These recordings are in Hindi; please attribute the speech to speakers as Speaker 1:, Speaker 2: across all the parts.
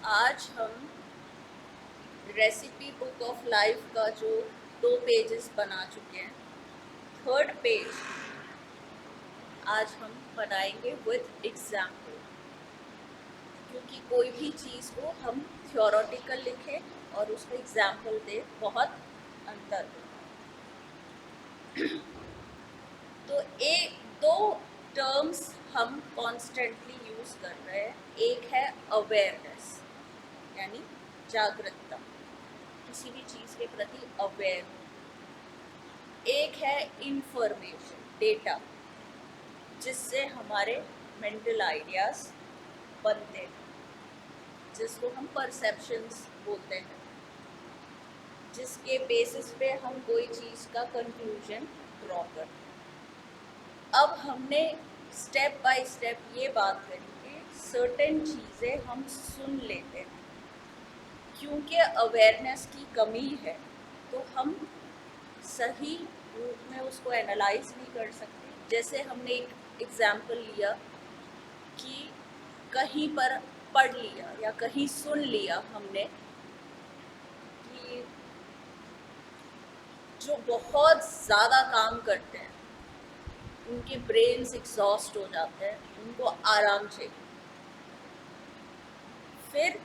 Speaker 1: आज हम रेसिपी बुक ऑफ लाइफ का जो 2 पेजेस बना चुके हैं, थर्ड पेज आज हम बनाएंगे विथ एग्जाम्पल। क्योंकि कोई भी चीज़ को हम थियोरेटिकल लिखें और उसको एग्जाम्पल दे, बहुत अंतर होता है। तो एक दो टर्म्स हम कॉन्स्टेंटली यूज़ कर रहे हैं। एक है अवेयरनेस, यानी जागरूकता, किसी भी चीज़ के प्रति अवेयर। एक है इंफॉर्मेशन, डेटा, जिससे हमारे मेंटल आइडियाज बनते हैं, जिसको हम परसेप्शंस बोलते हैं, जिसके बेसिस पे हम कोई चीज़ का कंक्लूजन ड्रॉ करते हैं। अब हमने स्टेप बाय स्टेप ये बात करी कि सर्टेन चीज़ें हम सुन लेते हैं, क्योंकि अवेयरनेस की कमी है तो हम सही रूप में उसको एनालाइज नहीं कर सकते। जैसे हमने एक एग्जाम्पल लिया कि कहीं पर पढ़ लिया या कहीं सुन लिया हमने कि जो बहुत ज़्यादा काम करते हैं उनके ब्रेन्स एग्जॉस्ट हो जाते हैं, उनको आराम चाहिए। फिर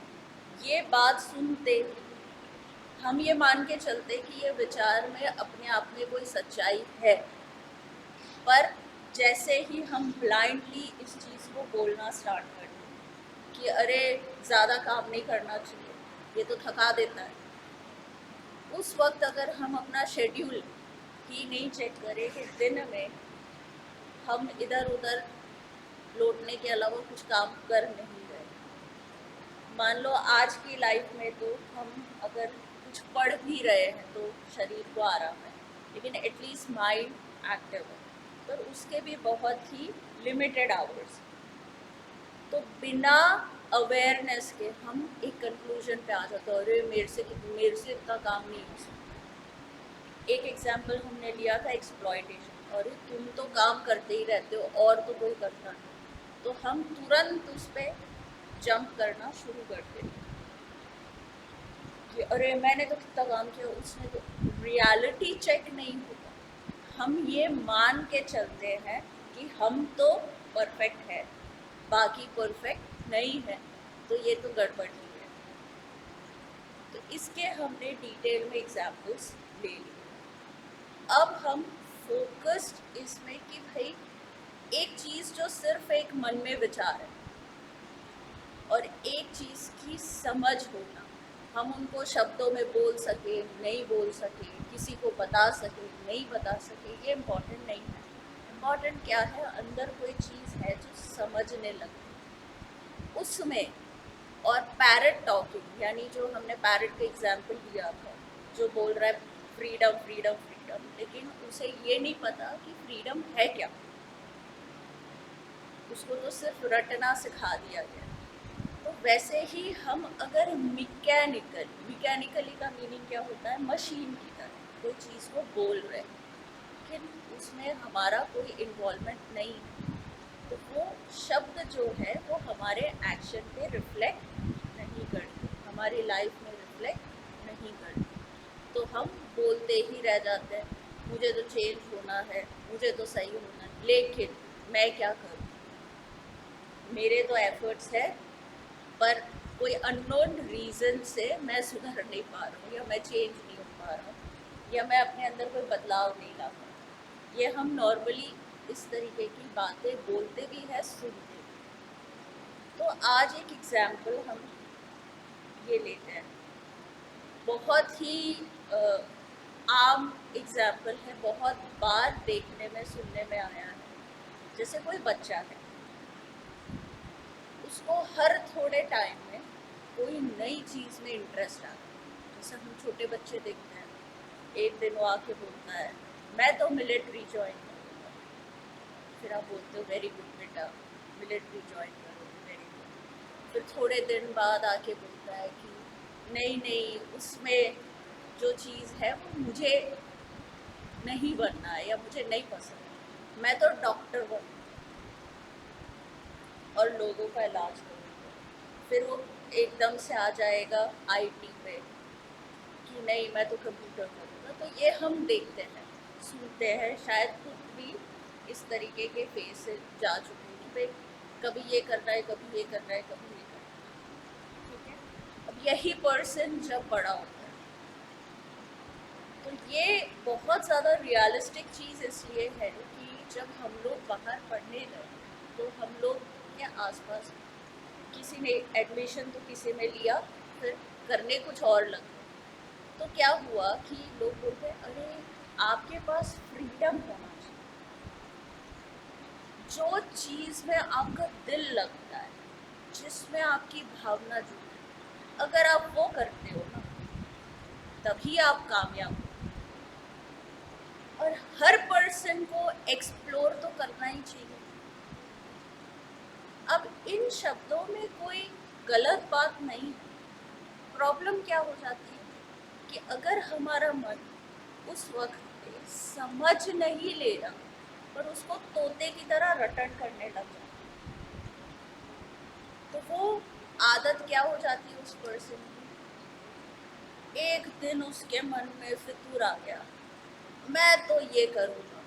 Speaker 1: ये बात सुनते हम ये मान के चलते कि ये विचार में अपने आप में कोई सच्चाई है, पर जैसे ही हम ब्लाइंडली इस चीज़ को बोलना स्टार्ट कर दें कि अरे ज़्यादा काम नहीं करना चाहिए, ये तो थका देता है, उस वक्त अगर हम अपना शेड्यूल ही नहीं चेक करें कि दिन में हम इधर उधर लौटने के अलावा कुछ काम कर नहीं रहे। मान लो आज की लाइफ में तो हम अगर कुछ पढ़ भी रहे हैं तो शरीर को आराम है, लेकिन एटलीस्ट माइंड एक्टिव है, पर उसके भी बहुत ही लिमिटेड आवर्स। तो बिना अवेयरनेस के हम एक कंक्लूजन पे आ जाते हैं, अरे मेरे से इतना काम नहीं हो सकता। एक एग्जाम्पल हमने लिया था एक्सप्लॉयटेशन, अरे तुम तो काम करते ही रहते हो और तो कोई करता नहीं, तो हम तुरंत उस पर जंप करना शुरू कर देते कि अरे मैंने तो कितना काम किया, उसने तो। रियलिटी चेक नहीं होता, हम ये मान के चलते हैं कि हम तो परफेक्ट है, बाकी परफेक्ट नहीं है, तो ये तो गड़बड़ ही है। तो इसके हमने डिटेल में एग्जाम्पल्स ले लिए। अब हम फोकस्ड इसमें कि भाई एक चीज़ जो सिर्फ एक मन में विचार है और एक चीज़ की समझ होना, हम उनको शब्दों में बोल सके नहीं बोल सके, किसी को बता सके नहीं बता सके, ये इम्पोर्टेंट नहीं है। इम्पोर्टेंट क्या है, अंदर कोई चीज़ है जो समझने लगे उसमें। और पैरट टॉकिंग, यानी जो हमने पैरट का एग्जाम्पल दिया था, जो बोल रहा है फ्रीडम फ्रीडम फ्रीडम, लेकिन उसे ये नहीं पता कि फ्रीडम है क्या, उसको तो सिर्फ रटना सिखा दिया गया। तो वैसे ही हम अगर मैकेनिकली का मीनिंग क्या होता है, मशीन की तरह कोई चीज़ को बोल रहे हैं, लेकिन उसमें हमारा कोई इन्वॉल्वमेंट नहीं है, तो वो शब्द जो है वो हमारे एक्शन पे रिफ्लेक्ट नहीं करते, हमारी लाइफ में रिफ्लेक्ट नहीं करते। तो हम बोलते ही रह जाते हैं, मुझे तो चेंज होना है, मुझे तो सही होना है, लेकिन मैं क्या करूँ, मेरे तो एफर्ट्स है, पर कोई अननोन रीज़न से मैं सुधर नहीं पा रहा हूँ, या मैं चेंज नहीं हो पा रहा हूँ, या मैं अपने अंदर कोई बदलाव नहीं ला पा रहा। ये हम नॉर्मली इस तरीके की बातें बोलते भी हैं, सुनते भी। तो आज एक एग्जाम्पल हम ये लेते हैं, बहुत ही आम एग्जाम्पल है, बहुत बार देखने में सुनने में आया है। जैसे कोई बच्चा है, उसको हर थोड़े टाइम में कोई नई चीज़ में इंटरेस्ट आता है। जैसे हम छोटे बच्चे देखते हैं, एक दिन वो आके बोलता है मैं तो मिलिट्री ज्वाइन करूँगा, फिर आप बोलते हो वेरी गुड बेटा, मिलिट्री ज्वाइन करोगे, वेरी गुड। फिर थोड़े दिन बाद आके बोलता है कि नहीं नहीं, उसमें जो चीज़ है वो मुझे नहीं बनना है, या मुझे नहीं पसंद, मैं तो डॉक्टर बनूँगा और लोगों का इलाज करूँगा। फिर वो एकदम से आ जाएगा आईटी पे कि नहीं मैं तो कंप्यूटर करूँगा। तो ये हम देखते हैं, सुनते हैं, शायद खुद भी इस तरीके के फेज से जा चुके हैं कि भाई कभी ये कर रहा है, कभी ये कर रहा है, कभी ये कर रहा है। ठीक है, अब यही पर्सन जब बड़ा होता है तो ये बहुत ज़्यादा रियलिस्टिक चीज़ इसलिए है कि जब हम लोग बाहर पढ़ने गए तो हम लोग के आसपास किसी ने एडमिशन तो किसी ने लिया, फिर करने कुछ और लग गए। तो क्या हुआ कि लोग बोलते हैं अरे आपके पास फ्रीडम होना चाहिए, जो चीज़ में आपका दिल लगता है, जिसमें आपकी भावना जुड़ी, अगर आप वो करते हो ना तभी आप कामयाब हो। और हर पर्सन को एक्सप्लोर तो करना ही चाहिए। अब इन शब्दों में कोई गलत बात नहीं है। प्रॉब्लम क्या हो जाती है कि अगर हमारा मन उस वक्त पे समझ नहीं ले रहा पर उसको तोते की तरह रटन करने लग जाता, तो वो आदत क्या हो जाती है उस पर्सन की, एक दिन उसके मन में फितूर आ गया, मैं तो ये करूँगा।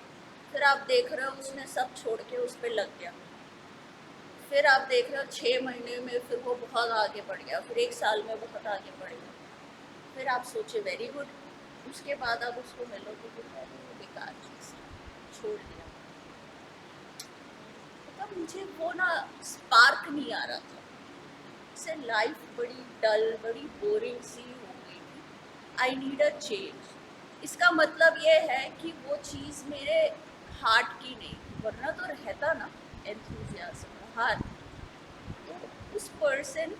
Speaker 1: फिर आप देख रहे हो उसने सब छोड़ के उस पर लग गया। फिर आप देख रहे हो 6 महीने में फिर वो बहुत आगे बढ़ गया, फिर 1 साल में बहुत आगे बढ़ गया। फिर आप सोचे वेरी गुड, उसके बाद आप उसको मिलोगे तो वो बेकार चीज़ छोड़ दिया। मतलब मुझे वो ना स्पार्क नहीं आ रहा था, इससे लाइफ बड़ी डल, बड़ी बोरिंग सी हो गई थी। I need a change. इसका मतलब ये है कि वो चीज़ मेरे हार्ट की नहीं, वरना तो रहता ना एंथुजियाज्म हार्ट। तो उस पर्सन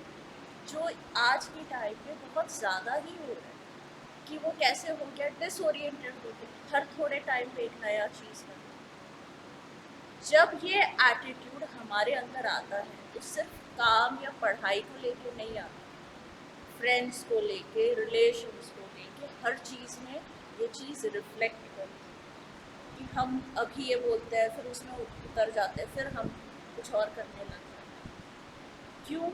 Speaker 1: जो आज के टाइम पे बहुत ज़्यादा ही हो रहा है कि वो कैसे हो गया डिसओरिएंटेड हो गया, हर थोड़े टाइम पे एक नया चीज़ करना। जब ये एटीट्यूड हमारे अंदर आता है तो सिर्फ काम या पढ़ाई को लेके नहीं आता, फ्रेंड्स को लेके, रिलेशंस को लेके, हर चीज़ में ये चीज़ रिफ्लेक्ट करती है कि हम अभी ये बोलते हैं फिर उसमें उतर जाते हैं, फिर हम कुछ और करने लग जाते हैं। क्यों?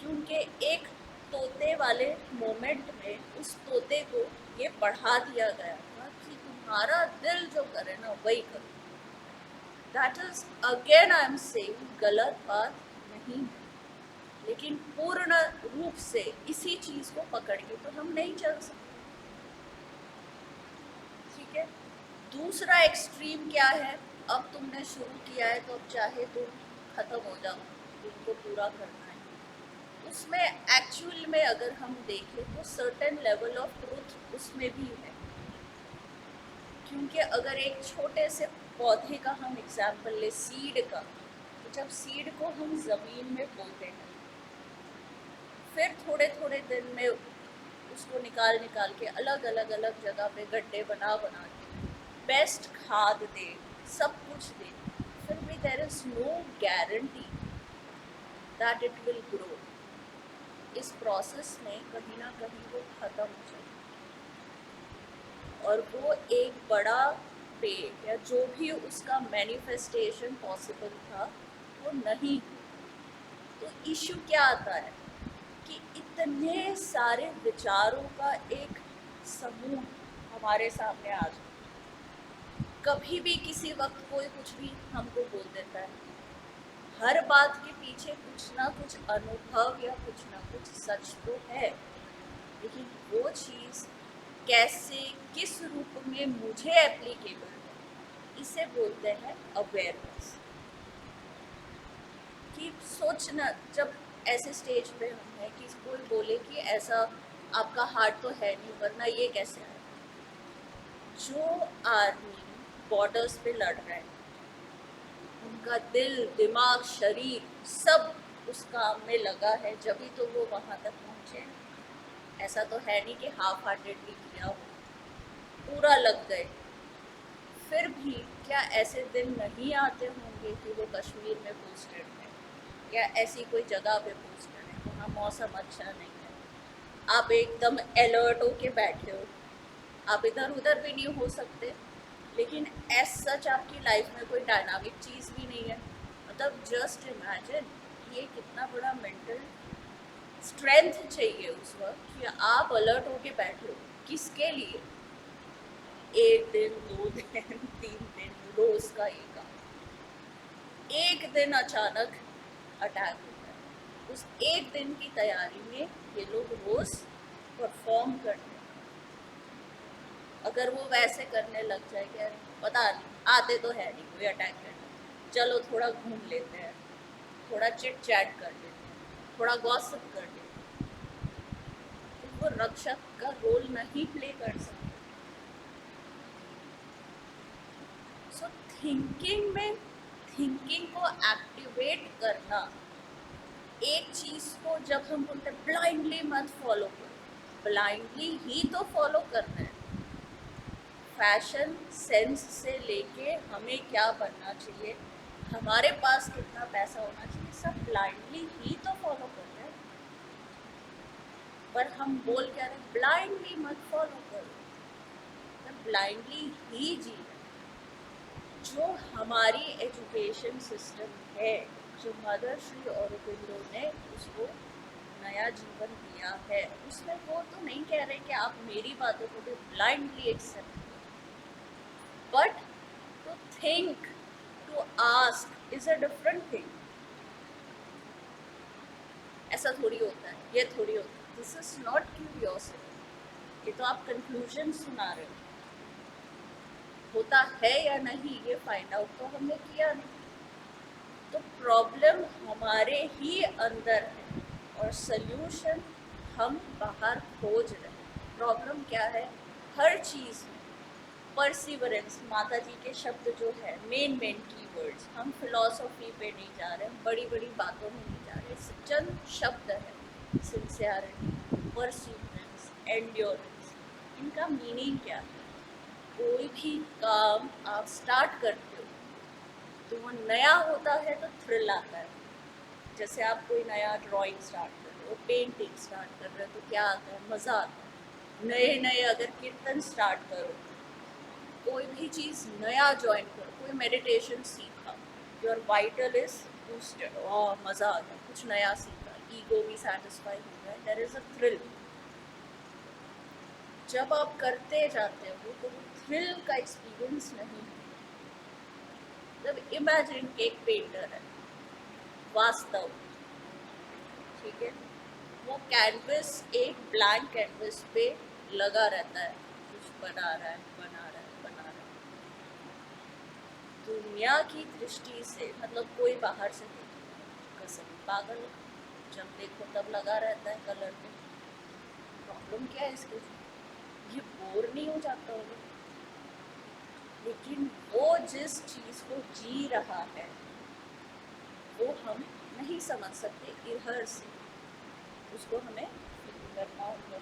Speaker 1: क्योंकि एक तोते वाले मोमेंट में उस तोते को ये बढ़ा दिया गया था कि तुम्हारा दिल जो करे ना वही करो। That is again I am saying गलत बात नहीं है, लेकिन पूर्ण रूप से इसी चीज को पकड़ के तो हम नहीं चल सकते। ठीक है, दूसरा एक्सट्रीम क्या है, अब तुमने शुरू किया है तो अब चाहे तुम खत्म हो जाओ, तुमको पूरा करना है। उसमें एक्चुअल में अगर हम देखें तो सर्टेन लेवल ऑफ ट्रूथ उसमें भी है। क्योंकि अगर एक छोटे से पौधे का हम एग्जाम्पल ले, सीड का, तो जब सीड को हम ज़मीन में बोते हैं, फिर थोड़े थोड़े दिन में उसको निकाल निकाल के अलग अलग अलग जगह पे गड्ढे बना बना के बेस्ट खाद दे, सब कुछ दे, फिर भी there is no guarantee that it will grow. इस प्रोसेस में कहीं ना कहीं वो ख़त्म हो जाए और वो एक बड़ा पेड़ या जो भी उसका मैनिफेस्टेशन पॉसिबल था वो नहीं। तो इशू क्या आता है कि इतने सारे विचारों का एक समूह हमारे सामने आ जाए, कभी भी किसी वक्त कोई कुछ भी हमको बोल देता है। हर बात के पीछे कुछ ना कुछ अनुभव या कुछ ना कुछ सच तो है, लेकिन वो चीज़ कैसे, किस रूप में मुझे एप्लीकेबल है, इसे बोलते हैं अवेयरनेस। कि सोचना, जब ऐसे स्टेज पे हम हैं कि कोई बोले कि ऐसा आपका हार्ट तो है नहीं वरना ये कैसे है। जो आर्मी बॉर्डर्स पे लड़ रहे हैं, उनका दिल, दिमाग, शरीर सब उस काम में लगा है, जब तो वो वहाँ तक पहुँचे हैं। ऐसा तो है नहीं कि हाफ हार्टेडली किया हो, पूरा लग गए। फिर भी क्या ऐसे दिन नहीं आते होंगे कि वो कश्मीर में पोस्टेड है या ऐसी कोई जगह पे पोस्टेड है, वहाँ मौसम अच्छा नहीं है, आप एकदम अलर्ट होके बैठे हो, आप इधर उधर भी नहीं हो सकते, लेकिन एज सच आपकी लाइफ में कोई डायनामिक चीज़ भी नहीं है। मतलब जस्ट इमेजिन ये कितना बड़ा मेंटल स्ट्रेंथ चाहिए उस वक्त कि आप अलर्ट होके बैठे हो। किसके लिए? एक दिन, 2 दिन, 3 दिन, रोज का एक दिन अचानक अटैक होता है, उस एक दिन की तैयारी में ये लोग रोज परफॉर्म करते हैं। अगर वो वैसे करने लग जाए कि पता नहीं, आते तो है नहीं कोई अटैक करने, चलो थोड़ा घूम लेते हैं, थोड़ा चिट चैट कर लेते हैं, थोड़ा गॉसिप कर लेते हैं, तो वो रक्षक का रोल नहीं प्ले कर सकते। सो थिंकिंग में, थिंकिंग को एक्टिवेट करना, एक चीज को जब हम बोलते हैं ब्लाइंडली मत फॉलो करो, ब्लाइंडली ही तो फॉलो करना है। फैशन सेंस से लेके हमें क्या बनना चाहिए, हमारे पास कितना पैसा होना चाहिए, सब ब्लाइंडली ही तो फॉलो करते हैं। पर हम बोल क्या रहे, ब्लाइंडली मत फॉलो करो, ब्लाइंडली ही जी। जो हमारी एजुकेशन सिस्टम है, जो मदर श्री औरबिंदो ने उसको नया जीवन दिया है, उसमें वो तो नहीं कह रहे कि आप मेरी बातों को भी ब्लाइंडली एक्सेप्ट करो, but to think, to ask is a different thing. ऐसा थोड़ी होता है, ये थोड़ी होता है, दिस इज नॉट क्यूरियोसिटी, ये तो आप कंक्लूजन सुना रहे हो। होता है या नहीं ये फाइंड आउट तो हमने किया नहीं। तो प्रॉब्लम हमारे ही अंदर है और सल्यूशन हम बाहर खोज रहे हैं। प्रॉब्लम क्या है? हर चीज़ में परसिवरेंस, माता जी के शब्द जो है, मेन कीवर्ड्स, हम फिलॉसफी पे नहीं जा रहे, हम बड़ी बड़ी बातों में नहीं जा रहे, चंद शब्द है, सिंसियरिटी, परसिवरेंस, एंड्योरेंस। इनका मीनिंग क्या है? कोई भी काम आप स्टार्ट करते हो तो वो नया होता है तो थ्रिल आता है। जैसे आप कोई नया ड्राइंग स्टार्ट कर रहे हो, पेंटिंग स्टार्ट कर रहे हो, तो क्या आता है? मज़ा आता है। नए नए अगर कीर्तन स्टार्ट करो, कोई भी चीज़ नया ज्वाइन करो, कोई मेडिटेशन सीखा, योर वाइटल इज बूस्टेड, और मज़ा आ गया, कुछ नया सीखा, ईगो भी सेटिस्फाई हो गया, देयर इज़ अ थ्रिल। जब आप करते जाते हो तो थ्रिल का एक्सपीरियंस नहीं है। जब इमेजिन एक पेंटर है, वास्तव, ठीक है, वो कैनवस, एक ब्लैंक कैनवस पे लगा रहता है, कुछ बना रहा है, बना रहा है, बना रहा है। दुनिया की दृष्टि से, मतलब कोई बाहर से देखे कसम पागल, जब देखो तब लगा रहता है कलर पे। प्रॉब्लम क्या है इसके? ये बोर नहीं हो जाता होगा? लेकिन वो जिस चीज़ को जी रहा है वो हम नहीं समझ सकते इधर से, उसको हमें करना होगा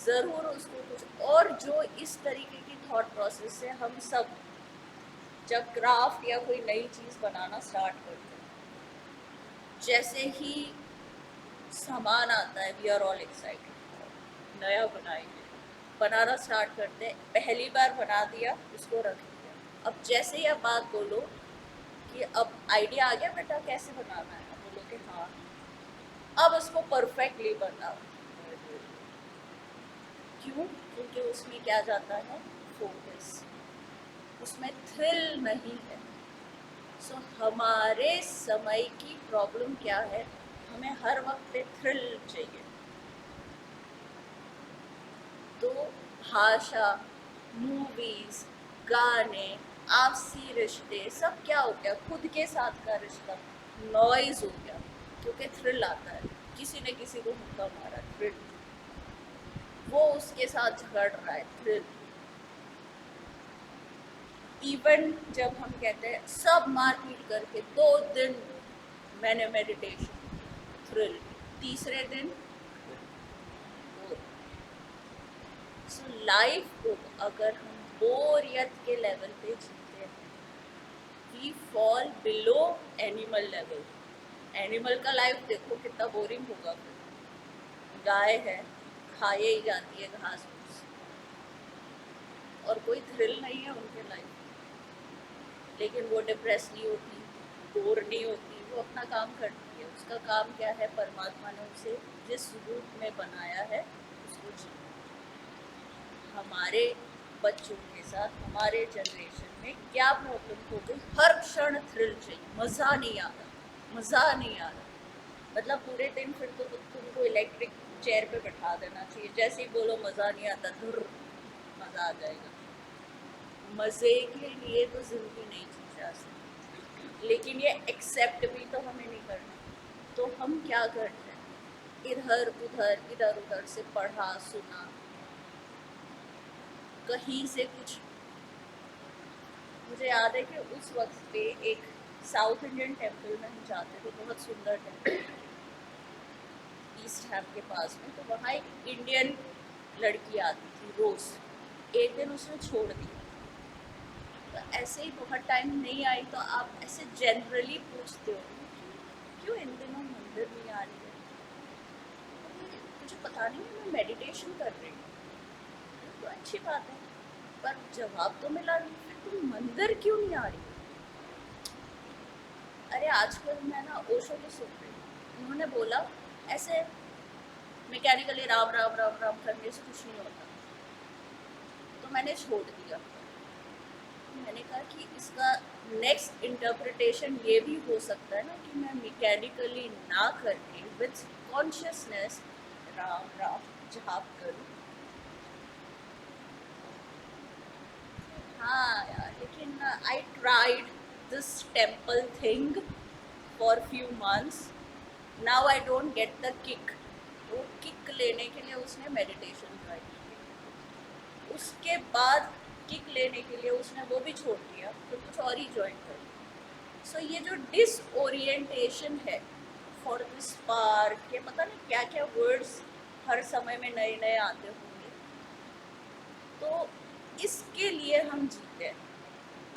Speaker 1: ज़रूर, उसको कुछ और। जो इस तरीके की थॉट प्रोसेस से हम सब जब क्राफ्ट या कोई नई चीज़ बनाना स्टार्ट करते हैं, जैसे ही सामान आता है वी आर ऑल एक्साइटेड, नया बनाएंगे, बनाना स्टार्ट करते हैं, पहली बार बना दिया, उसको रख दिया। अब जैसे ही आप बात बोलो कि अब आइडिया आ गया बेटा कैसे बनाना है, आप बोलो कि हाँ, अब उसको परफेक्टली बनाओ। क्यों? क्योंकि उसमें क्या जाता है? फोकस, उसमें थ्रिल नहीं है। सो हमारे समय की प्रॉब्लम क्या है? हमें हर वक्त पे थ्रिल चाहिए। तो भाषा, मूवीज, गाने, आपसी रिश्ते, सब क्या हो गया? खुद के साथ का रिश्ता नॉइज हो गया, क्योंकि थ्रिल आता है, किसी ने किसी को मुक्का मारा, थ्रिल, वो उसके साथ झगड़ रहा है, थ्रिल। इवन जब हम कहते हैं सब मारपीट करके 2 दिन मैंने मेडिटेशन, थ्रिल, तीसरे दिन सो लाइफ को अगर हम बोरियत के लेवल पे जीते हैं, we fall below animal level. Animal का लाइफ देखो कितना बोरिंग होगा। फिर गाय है, खाए ही जाती है घास फूस, और कोई थ्रिल नहीं है उनके लाइफ, लेकिन वो डिप्रेस नहीं होती, बोर नहीं होती, वो अपना काम करती है। उसका काम क्या है, परमात्मा ने उसे जिस रूप में बनाया है उसको जीना। हमारे बच्चों के साथ हमारे जनरेशन में क्या प्रॉब्लम हो गई, हर क्षण थ्रिल चाहिए, मज़ा नहीं आ रहा, मज़ा नहीं आ रहा। मतलब पूरे दिन फिर तो तुमको इलेक्ट्रिक चेयर पे बैठा देना चाहिए, जैसे ही बोलो मज़ा नहीं आता, धुर मज़ा आ जाएगा। मज़े के लिए तो ज़िंदगी नहीं जी जा सकती, लेकिन ये एक्सेप्ट भी तो हमें नहीं करना। तो हम क्या करते हैं, इधर उधर से पढ़ा सुना, कहीं से कुछ। मुझे याद है कि उस वक्त पे एक साउथ इंडियन टेम्पल में हम जाते थे, बहुत सुंदर टेम्पल, ईस्ट हैम के पास में। तो वहाँ एक इंडियन लड़की आती थी रोज़। एक दिन उसने छोड़ दिया, तो ऐसे ही बहुत टाइम नहीं आई, तो आप ऐसे जनरली पूछते हो क्यों इन दिनों मंदिर नहीं आ रही है। मुझे पता नहीं, मैं मेडिटेशन कर रही हूँ। तो अच्छी बात है, पर जवाब तो मिला नहीं, फिर तुम मंदिर क्यों नहीं आ रही। अरे आजकल मैं ना ओशो की सुन रही हूँ, उन्होंने बोला ऐसे मैकेनिकली राम राम राम राम करने से कुछ नहीं होता। तो मैंने छोड़ दिया। मैंने कहा कि इसका नेक्स्ट इंटरप्रिटेशन ये भी हो सकता है ना कि मैं मैकेनिकली ना करके विथ कॉन्शियसनेस राम राम जाप करूँ। हाँ यार, लेकिन I tried this temple thing for few months, now I don't get the kick. वो किक लेने के लिए उसने मेडिटेशन ट्राई की, उसके बाद किक लेने के लिए उसने वो भी छोड़ दिया, तो कुछ और ही ज्वाइन कर लिया। सो ये जो डिसओरिएंटेशन है फॉर दिस पार्क, ये पता नहीं क्या क्या वर्ड्स हर समय में नए नए आते होंगे, तो इसके लिए हम जीते हैं।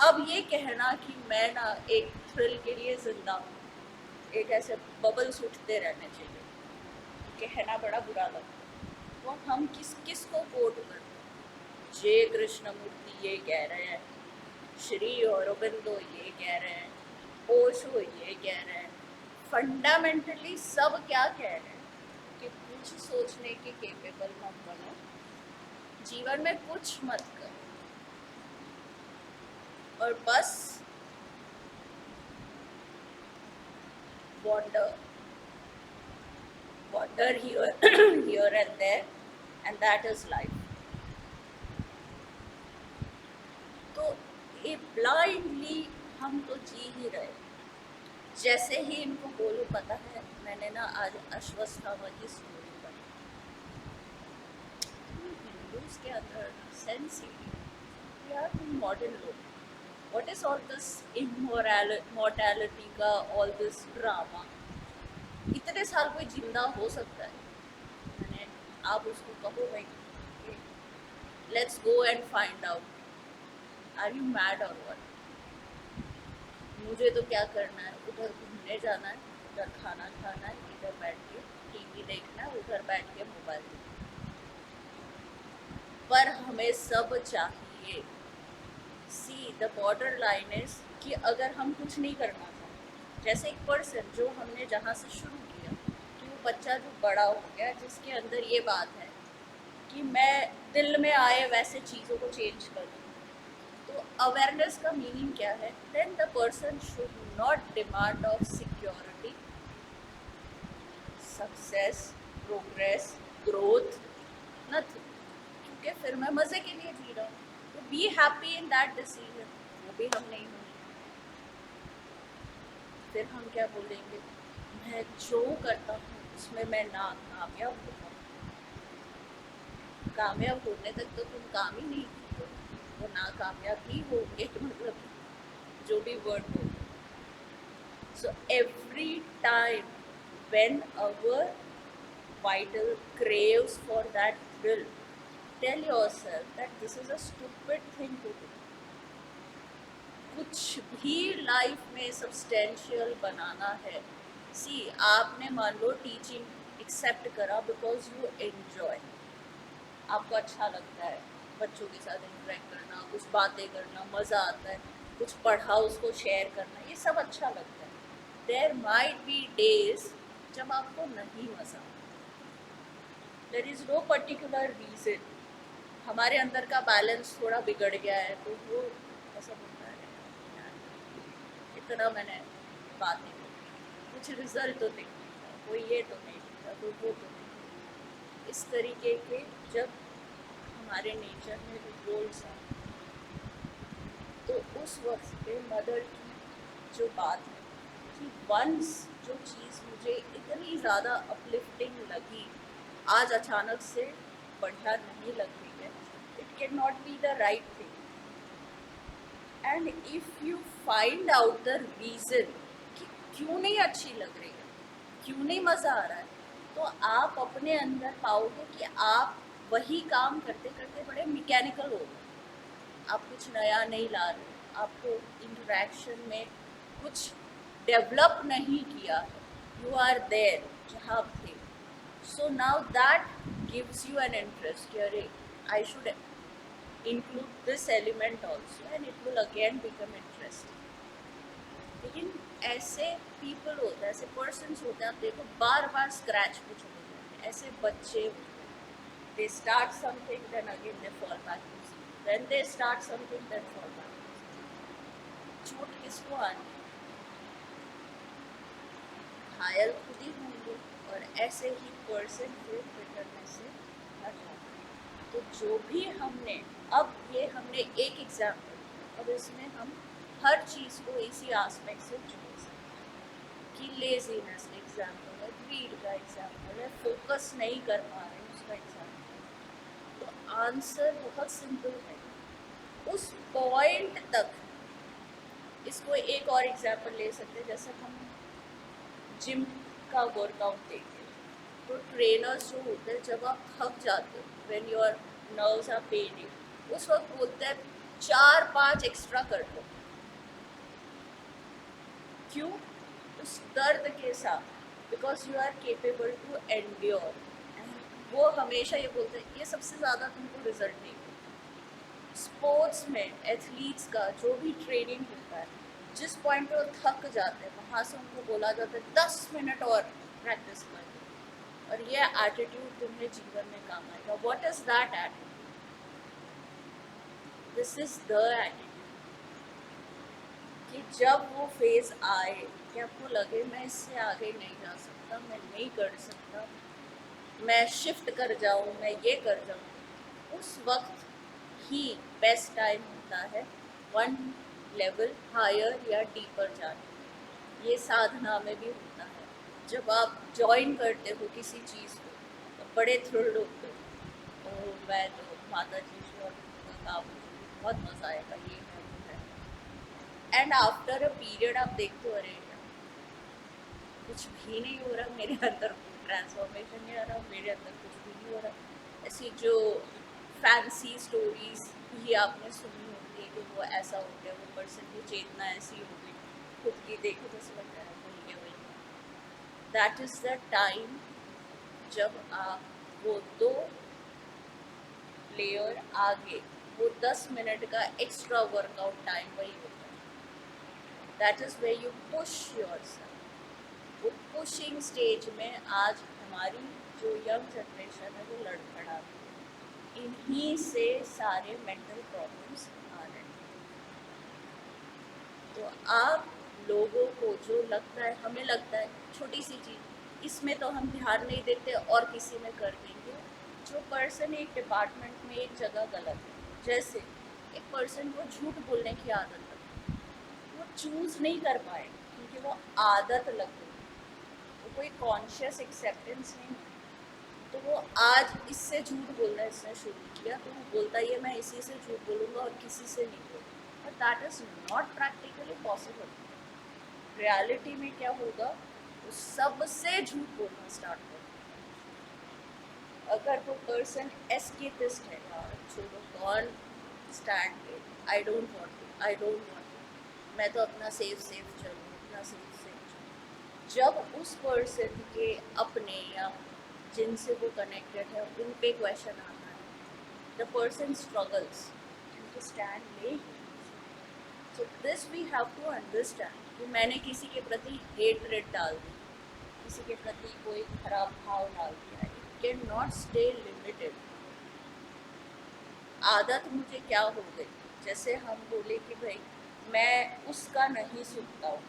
Speaker 1: अब ये कहना कि मैं ना एक थ्रिल के लिए जिंदा हूँ, एक ऐसे बबल्स उठते रहने चाहिए, कहना बड़ा बुरा लगता है। तो हम किस को कोट करते हैं, जय कृष्णमूर्ति ये कह रहे हैं, श्री औरोबिंदो ये कह रहे हैं, ओशो ये कह रहे हैं, फंडामेंटली सब क्या कह रहे हैं कि कुछ सोचने के केपेबल मत बनो, जीवन में कुछ मत करो, और बस wander here here and there, and that is life. तो ये ब्लाइंडली हम तो जी ही रहे। जैसे ही इनको बोलूं, पता है मैंने ना आज अश्वत्थामा की स्टोरी पढ़ी। हिंदूज के अंदर सेंस ही यार, तुम मॉडर्न लोग, what is all this immortality का, ऑल दिस ड्रामा। इतने साल कोई जिंदा हो सकता है? मैंने, आप उसको कहो भाई let's go and find out, are you mad और व्हाट। मुझे तो क्या करना है, उधर घूमने जाना है, उधर खाना खाना है, इधर बैठ के टीवी देखना है, उधर बैठ के मोबाइल देखना। पर हमें सब चाहिए। See the border line is कि अगर हम कुछ नहीं करना चाहते, जैसे एक पर्सन जो हमने जहाँ से शुरू किया, कि वो बच्चा जो बड़ा हो गया, जिसके अंदर ये बात है कि मैं दिल में आए वैसे चीज़ों को चेंज करूँ। तो अवेयरनेस का मीनिंग क्या है, then the person should not demand of security, success, progress, growth, nothing, क्योंकि फिर मैं मज़े के लिए जी रहा हूँ। तो be happy in that decision, वो भी हम नहीं होंगे। फिर हम क्या बोलेंगे, मैं जो करता हूँ उसमें मैं नाकामयाब होता हूँ। कामयाब होने तक तो तुम काम ही नहीं करते, वो नाकामयाब ही होंगे, मतलब जो भी वर्ड हो। So every time when our vital craves for that thrill, tell yourself that this is a stupid thing to do. कुछ भी लाइफ में सब्सटेंशियल बनाना है, सी आपने मान लो टीचिंग एक्सेप्ट करा बिकॉज यू एंजॉय, आपको अच्छा लगता है बच्चों के साथ इंटरेक्ट करना, कुछ बातें करना, मज़ा आता है, कुछ पढ़ा उसको शेयर करना, ये सब अच्छा लगता है। देयर माइट बी डेज जब आपको नहीं मज़ा, there is no particular reason, हमारे अंदर का बैलेंस थोड़ा बिगड़ गया है, तो वो ऐसा होता है यार, इतना मैंने बात नहीं की, कुछ रिजल्ट तो नहीं दिखा, कोई ये तो नहीं दिखा, कोई वो तो नहीं दिखा। इस तरीके के जब हमारे नेचर में रिवोल्ट्स आए, तो उस वक्त पे मदर की जो बात है कि वंस जो चीज़ मुझे इतनी ज़्यादा अपलिफ्टिंग लगी, आज अचानक से बढ़िया नहीं लग रही है, it can not be the right thing. And if you find out the reason कि क्यों नहीं अच्छी लग रही है, क्यों नहीं मज़ा आ रहा है, तो आप अपने अंदर पाओगे कि आप वही काम करते करते बड़े मैकेनिकल हो गए, आप कुछ नया नहीं ला रहे, आपको इंटरेक्शन में कुछ डेवलप नहीं किया है, यू आर देयर जहाँ थे। So now that gives you an interest कि अरे I should include this element also and it will again become interesting। लेकिन ऐसे people होते हैं, ऐसे persons होते हैं, आप देखो बार बार स्क्रैच पे चले जाते हैं, ऐसे बच्चे they start something then again they fall back to zero, then they start something then fall back to zero। चोट किसको आनी, घायल खुद ही होंगे और ऐसे ही पर्सन फिर बिटरनेस से हट जाते हैं। तो जो भी हमने, अब ये हमने एक एग्जाम्पल, अब इसमें हम हर चीज़ को इसी आस्पेक्ट से जोड़ सकते हैं कि लेजीनेस एग्जाम्पल है, ग्रीड का एग्जाम्पल है, फोकस नहीं कर पा रहे हैं उसका एग्जाम्पल। तो आंसर बहुत सिंपल है, उस पॉइंट तक। इसको एक और एग्जाम्पल ले सकते हैं, जैसे हम जिम का वर्कआउट देखें, तो ट्रेनर्स जो होते हैं, जब आप थक जाते हो, when your nerves are paining, उस वक्त बोलते हैं 4-5 एक्स्ट्रा कर लो। क्यों? उस दर्द के साथ, because you are capable to endure. वो हमेशा ये बोलते हैं ये सबसे ज़्यादा तुमको रिजल्ट नहीं मिलेगा। स्पोर्ट्स में एथलीट्स का जो भी ट्रेनिंग होता है, जिस पॉइंट पे वो थक जाते हैं, वहाँ से उनको बोला जाता है 10 मिनट और प्रैक्टिस कर लो, और ये एटीट्यूड तुम्हें जीवन में काम आएगा। What is that attitude? This is the attitude कि जब वो फेज आए कि आपको लगे मैं इससे आगे नहीं जा सकता, मैं नहीं कर सकता, मैं शिफ्ट कर जाऊँ, मैं ये कर जाऊँ, उस वक्त ही बेस्ट टाइम होता है वन लेवल हायर या डीपर जाने। ये साधना में भी होता है, जब आप ज्वाइन करते हो किसी चीज़ को तो बड़े थ्रिल्ड होते हो, और मैं तो माता जी से और काम बहुत मज़ा आएगा, ये है वो है। एंड आफ्टर अ पीरियड आप देखते हो अरे कुछ भी नहीं हो रहा, मेरे अंदर ट्रांसफॉर्मेशन नहीं आ रहा, मेरे अंदर कुछ भी नहीं हो रहा। ऐसी जो फैंसी स्टोरीज भी आपने सुनी होती है कि वो ऐसा हो गया, वो पर्सन की चेतना ऐसी हो गई, खुद की देखो तो समझ आ रहा है वही। दैट इज़ द टाइम जब आप वो 2 लेयर आगे, वो 10 मिनट का एक्स्ट्रा वर्कआउट टाइम वही होता है। That is way you push yourself. वो पुशिंग स्टेज में आज हमारी जो यंग जनरेशन है वो लड़खड़ाती है, इन्हीं से सारे मेंटल प्रॉब्लम्स आ रहे हैं। तो आप लोगों को जो लगता है, हमें लगता है छोटी सी चीज़, इसमें तो हम ध्यान नहीं देते और किसी में कर देंगे। जो पर्सन एक डिपार्टमेंट में एक जगह गलत है, जैसे एक पर्सन को झूठ बोलने की आदत है, वो चूज़ नहीं कर पाए क्योंकि वो आदत लग गई, वो कोई कॉन्शियस एक्सेप्टेंस नहीं है। तो वो आज इससे झूठ बोलना इसने शुरू किया, तो वो बोलता है ये मैं इसी से झूठ बोलूँगा और किसी से नहीं बोलूँगा, but that is not practically possible. Reality में क्या होगा, वो सबसे झूठ बोलना स्टार्ट कर। अगर वो पर्सन एस्केपिस्ट है, यार छोड़ो कौन स्टैंड ले, आई डोंट वांट, मैं तो अपना सेफ चलूँ, अपना सेफ चलूँ। जब उस पर्सन के अपने या जिनसे वो कनेक्टेड है उन पे क्वेश्चन आता है, the person struggles to stand ले। So this we have to understand तो मैंने किसी के प्रति हेटरेट डाल दी, किसी के प्रति कोई खराब भाव डाल दिया, it can not stay limited. आदत मुझे क्या हो गई, जैसे हम बोले कि भाई मैं उसका नहीं सुनता हूँ,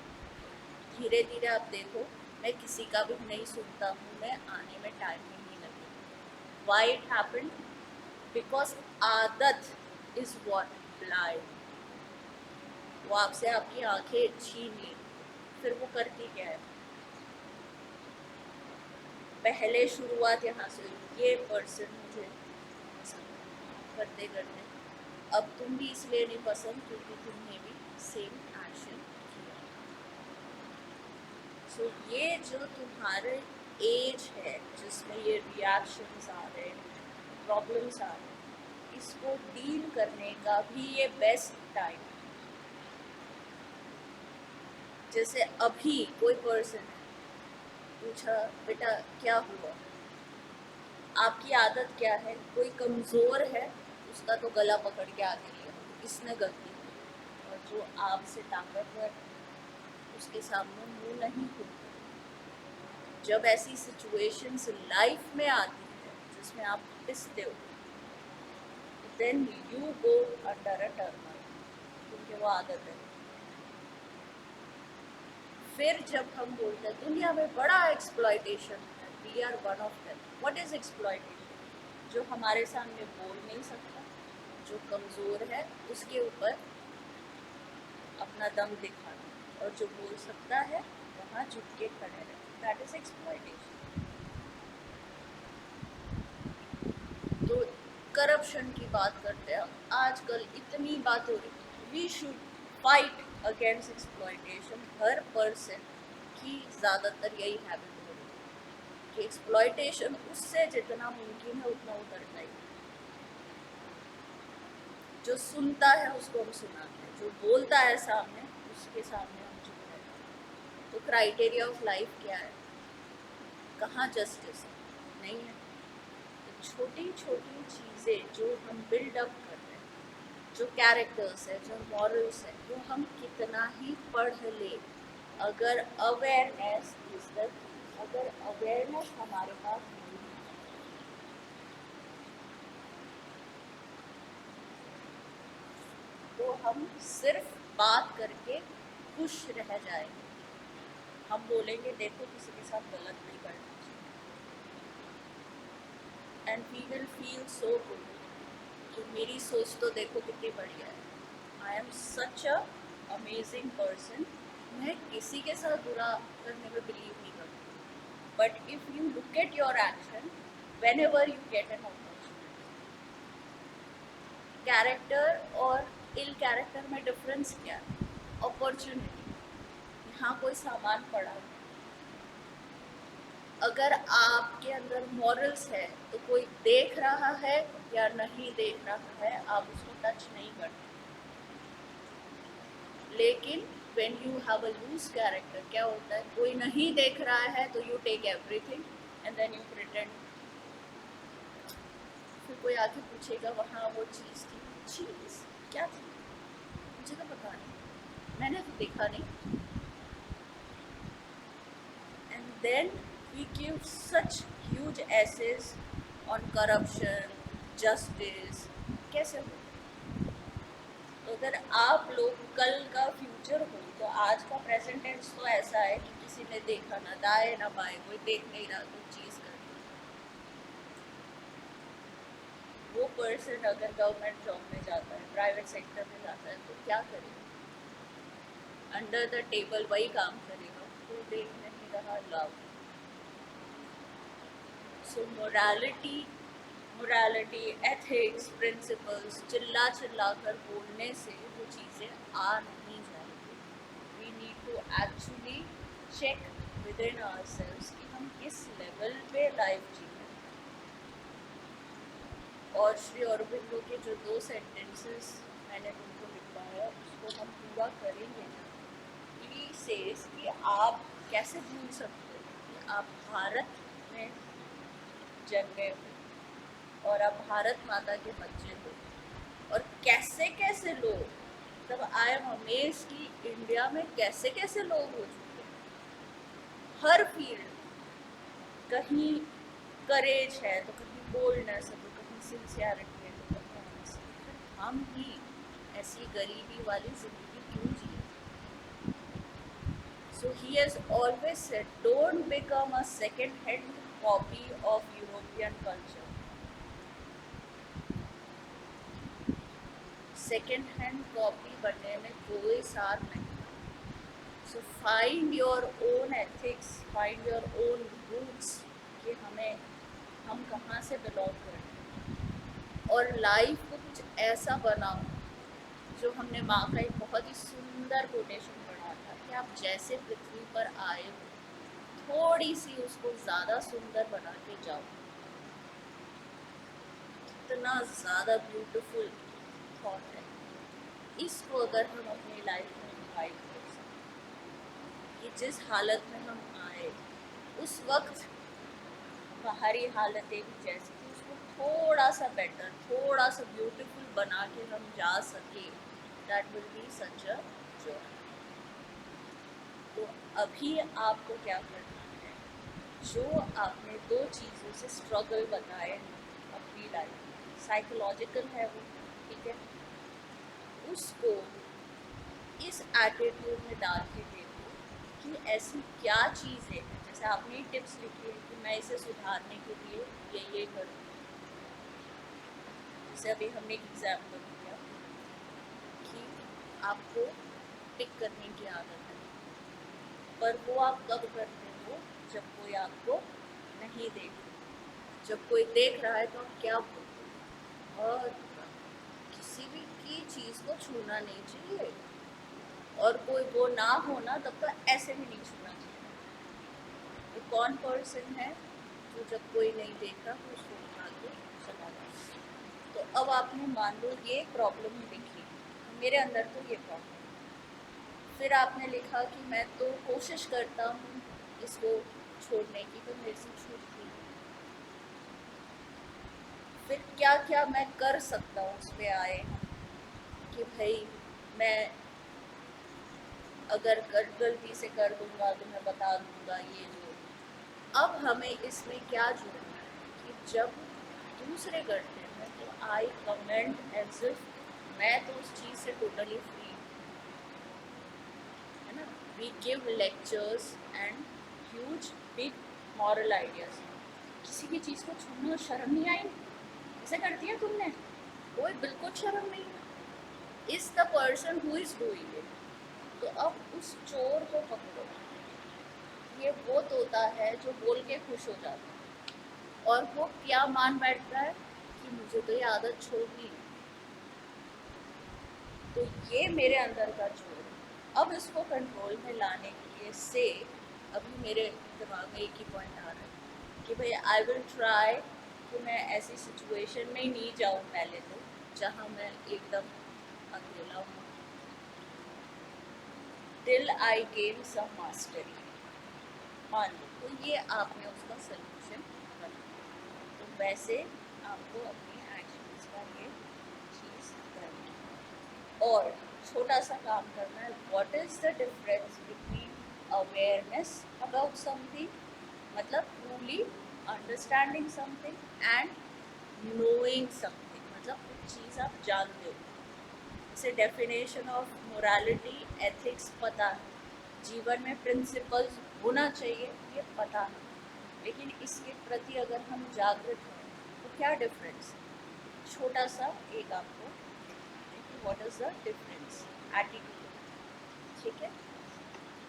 Speaker 1: धीरे धीरे आप देखो मैं किसी का भी नहीं सुनता हूँ, मैं आने में टाइम नहीं लगेगा। Why it happened? बिकॉज आदत इज वॉट ब्लाइंड। वो आपसे आपकी आंखें छीन ली, फिर वो करती क्या है? पहले शुरुआत यहाँ से हुई, ये पर्सन मुझे करते करते अब तुम भी इसलिए नहीं पसंद क्योंकि तुमने भी सेम एक्शन किया। सो ये जो तुम्हारे एज है जिसमें ये रिएक्शंस आ रहे हैं, प्रॉब्लम्स आ रहे हैं, इसको डील करने का भी ये बेस्ट टाइम। जैसे अभी कोई पर्सन पूछा बेटा क्या हुआ, आपकी आदत क्या है? कोई कमज़ोर है उसका तो गला पकड़ के आगे लिया, इसने गलती की। और जो आपसे ताकतवर उसके सामने मुंह नहीं खुलता। जब ऐसी सिचुएशंस लाइफ में आती है जिसमें आप पिसते हो, then you go under a trauma, क्योंकि वो आदत है। फिर जब हम बोलते हैं दुनिया में बड़ा एक्सप्लॉयटेशन है, we are one of them. What is exploitation? जो हमारे सामने बोल नहीं सकता, जो कमज़ोर है उसके ऊपर अपना दम दिखाना, और जो बोल सकता है वहाँ झुक के खड़े रहना, दैट इज एक्सप्लॉयटेशन। तो करप्शन की बात करते हैं, आजकल इतनी बात हो रही, we should fight against exploitation. हर पर्सन की ज़्यादातर यही हैबिट हो रही है कि एक्सप्लॉयटेशन उससे जितना मुमकिन है उतना वो करना ही। जो सुनता है उसको हम सुनाते हैं, जो बोलता है सामने उसके सामने हम चुप रहते हैं। तो क्राइटेरिया ऑफ लाइफ क्या है? कहाँ जस्टिस नहीं है? तो छोटी छोटी चीज़ें जो हम बिल्डअप कर रहे हैं, जो कैरेक्टर्स है, जो मॉरल्स है, वो हम कितना ही पढ़ ले, अगर अवेयरनेस इज द, अगर अवेयरनेस हमारे पास नहीं है तो हम सिर्फ बात करके खुश रह जाएंगे। हम बोलेंगे देखो किसी के साथ गलत नहीं करना चाहिए, and we will feel so good कि मेरी सोच तो देखो कितनी बढ़िया है, I am such a amazing person. मैं किसी के साथ बुरा करने में बिलीव नहीं करती। But if you look at your action when ever you get an opportunity, character और इल कैरेक्टर में डिफरेंस क्या है? अपॉर्चुनिटी। यहाँ कोई सामान पड़ा है, अगर आपके अंदर मॉरल्स है तो कोई देख रहा है या नहीं देख रहा है आप उसको टच नहीं करते। लेकिन when you have a loose character क्या होता है? कोई नहीं देख रहा है तो you take everything and then you pretend. फिर कोई आके पूछेगा वहाँ वो चीज़ थी, चीज़ क्या थी? मुझे तो पता नहीं, मैंने तो देखा नहीं। And then we give such huge essays on corruption, justice, कैसे हो? तो अगर आप लोग कल का फ्यूचर हो तो आज का प्रेजेंट टेंस तो ऐसा है कि किसी ने देखा ना दाएं ना बाएं, कोई देख नहीं रहा कोई चीज़ कर। वो पर्सन अगर गवर्नमेंट जॉब में जाता है, प्राइवेट सेक्टर में जाता है, तो क्या करेगा? अंडर द टेबल वही काम करेगा, कोई देख नहीं रहा, लव। सो मोरालिटी, एथिक्स, प्रिंसिपल्स चिल्ला चिल्ला कर बोलने से वो चीज़ें आ नहीं जाएंगी। We need to actually check within ourselves कि हम किस लेवल पे लाइफ जी रहे हैं। और श्री अरबिंदो के जो 2 सेंटेंसेस मैंने तुमको लिखवाया उसको हम पूरा करेंगे ना। ही सेज कि आप कैसे भूल सकते हो कि आप भारत में जन्मे हो और आप भारत माता के बच्चे हो, और कैसे कैसे लोग तब आई एम अमेज कि इंडिया में कैसे कैसे लोग हो चुके हैं हर फील्ड। कहीं करेज है तो कहीं बोल्डनेस है तो कहीं सिंसियरिटी है तो कहीं honesty। हम ही ऐसी गरीबी वाली जिंदगी क्यों जिए? So he has always said, don't become a second-hand copy of European culture. Second-hand copy बनने में कोई सार नहीं। So find your own ethics, find your own roots कि हम कहाँ से belong करते हैं, और लाइफ को कुछ ऐसा बनाओ जो हमने माँ का एक बहुत ही सुंदर कोटेशन पढ़ा था कि आप जैसे पृथ्वी पर आए हो थोड़ी सी उसको ज़्यादा सुंदर बना के जाओ। कितना ज़्यादा ब्यूटीफुल थॉट है। इसको अगर हम अपनी लाइफ में इन्वाइट कर सकते कि जिस हालत में हम आए उस वक्त बाहरी हालतें भी जैसी थी उसको थोड़ा सा बेटर, थोड़ा सा ब्यूटीफुल बना के हम जा सके, that will be such a joy. तो अभी आपको क्या करना है, जो आपने दो चीज़ों से स्ट्रगल बताए हैं अपनी लाइफ में, साइकोलॉजिकल है वो, ठीक है, उसको इस एटीट्यूड में डाल के देखो कि ऐसी क्या चीज़ें हैं, जैसे आपने टिप्स लिखी है कि मैं इसे सुधारने के लिए ये करूँ। जैसे अभी हमने एक एग्जाम्पल दिया कि आपको पिक करने की आदत है, पर वो आप कब करते हो? जब कोई आपको नहीं देख रहा। जब कोई देख रहा है तो आप क्या बोलते हो? और किसी भी की चीज़ को छूना नहीं चाहिए, और कोई वो ना होना तब तो ऐसे भी नहीं छूना चाहिए। तो कौन पर्सन है जो जब कोई नहीं देखा तो उसको उठा के चला जाता? तो अब आपने मान लो ये प्रॉब्लम लिखी, मेरे अंदर तो ये प्रॉब्लम, फिर आपने लिखा कि मैं तो कोशिश करता हूँ इसको छोड़ने की, तो मेरे से छूटती नहीं। फिर क्या क्या मैं कर सकता हूँ उस पर आए हम कि भाई मैं अगर गलती से कर दूंगा तो मैं बता दूंगा ये जो। अब हमें इसमें क्या जोड़ना है कि जब दूसरे करते हैं तो आई कमेंट एज इफ मैं तो उस चीज़ से टोटली फ्री, है ना। We give lectures and huge big moral ideas. किसी की चीज़ को छूना शर्म नहीं आई? ऐसे करती है तुमने? कोई बिल्कुल शर्म नहीं है। Is the person who is doing it. तो अब उस चोर को पकड़ो। ये वो तोता है जो बोल के खुश हो जाता है, और वो क्या मान बैठता है कि मुझे तो ये आदत छोड़नी है। तो ये मेरे अंदर का चोर है। अब इसको कंट्रोल में लाने के लिए से अभी मेरे दिमाग में एक ही पॉइंट आ रहा है कि भाई आई विल ट्राई कि मैं ऐसी सिचुएशन में ही नहीं जाऊँ पहले तो, जहाँ मैं एकदम अकेला हूँ, till I gain some mastery. मान लो तो ये आपने उसका सलूशन बनाया। तो वैसे आपको अपनी एक्शंस का ये चीज़ करनी है, और छोटा सा काम करना है। What is the difference between awareness about something, मतलब truly understanding something, and knowing something, मतलब कुछ चीज़ आप जानते हो। जैसे डेफिनेशन ऑफ मोरालिटी, एथिक्स पता है, जीवन में प्रिंसिपल्स होना चाहिए ये पता है, लेकिन इसके प्रति अगर हम जागृत हैं तो क्या डिफरेंस? छोटा सा एक आपको, what is the difference attitude, ठीक है।